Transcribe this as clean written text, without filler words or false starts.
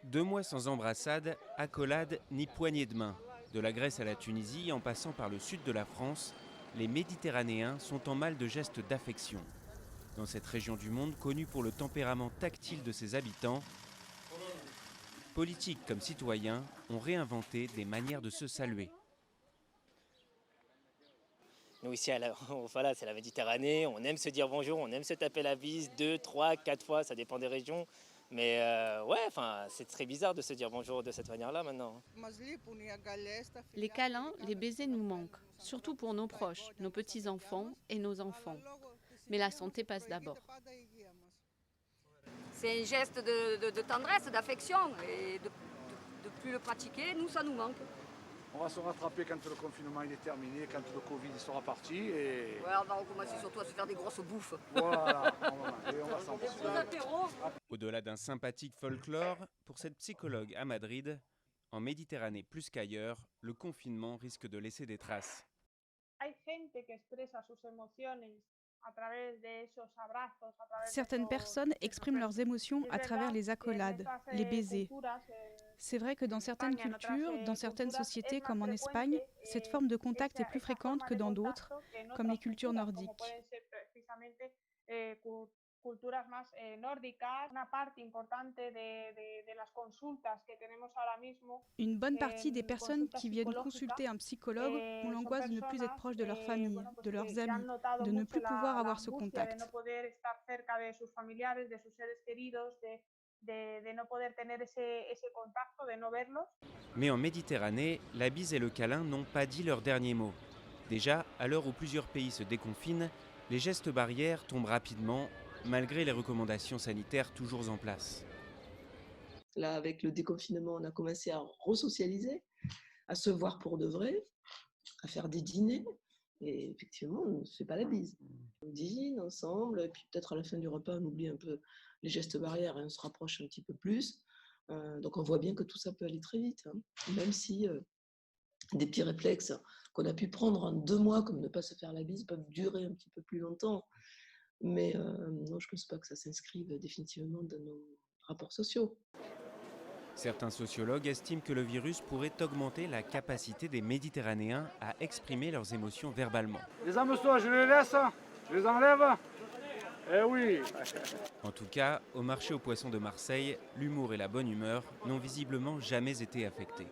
2 mois sans embrassade, accolade ni poignée de main. De la Grèce à la Tunisie, en passant par le sud de la France, les Méditerranéens sont en mal de gestes d'affection. Dans cette région du monde connue pour le tempérament tactile de ses habitants, politiques comme citoyens ont réinventé des manières de se saluer. Nous ici, voilà, c'est la Méditerranée, on aime se dire bonjour, on aime se taper la bise 2, 3, 4 fois, ça dépend des régions. Mais c'est très bizarre de se dire bonjour de cette manière-là maintenant. Les câlins, les baisers nous manquent, surtout pour nos proches, nos petits-enfants et nos enfants. Mais la santé passe d'abord. C'est un geste de tendresse, d'affection, et de plus le pratiquer, nous, ça nous manque. On va se rattraper quand le confinement il est terminé, quand le Covid sera parti. Et... Ouais, on va recommencer surtout à se faire des grosses bouffes. Voilà, on va s'en passer. Au-delà d'un sympathique folklore, pour cette psychologue à Madrid, en Méditerranée plus qu'ailleurs, le confinement risque de laisser des traces. Certaines personnes expriment leurs émotions à travers les accolades, les baisers. C'est vrai que dans certaines cultures, dans certaines sociétés comme en Espagne, cette forme de contact est plus fréquente que dans d'autres, comme les cultures nordiques. Une bonne partie des personnes qui viennent consulter un psychologue ont l'angoisse de ne plus être proche de leur famille, de leurs amis, de ne plus pouvoir avoir ce contact. Mais en Méditerranée, la bise et le câlin n'ont pas dit leur dernier mot. Déjà, à l'heure où plusieurs pays se déconfinent, les gestes barrières tombent rapidement, malgré les recommandations sanitaires toujours en place. Là, avec le déconfinement, on a commencé à resocialiser, à se voir pour de vrai, à faire des dîners. Et effectivement, on ne se fait pas la bise. On dîne ensemble, et puis peut-être à la fin du repas, on oublie un peu les gestes barrières et on se rapproche un petit peu plus. Donc on voit bien que tout ça peut aller très vite, hein. Même si des petits réflexes qu'on a pu prendre en 2 mois, comme ne pas se faire la bise, peuvent durer un petit peu plus longtemps. Mais non, je ne pense pas que ça s'inscrive définitivement dans nos rapports sociaux. Certains sociologues estiment que le virus pourrait augmenter la capacité des Méditerranéens à exprimer leurs émotions verbalement. Les ameçons, je les laisse, je les enlève. Eh oui. En tout cas, au marché aux poissons de Marseille, l'humour et la bonne humeur n'ont visiblement jamais été affectés.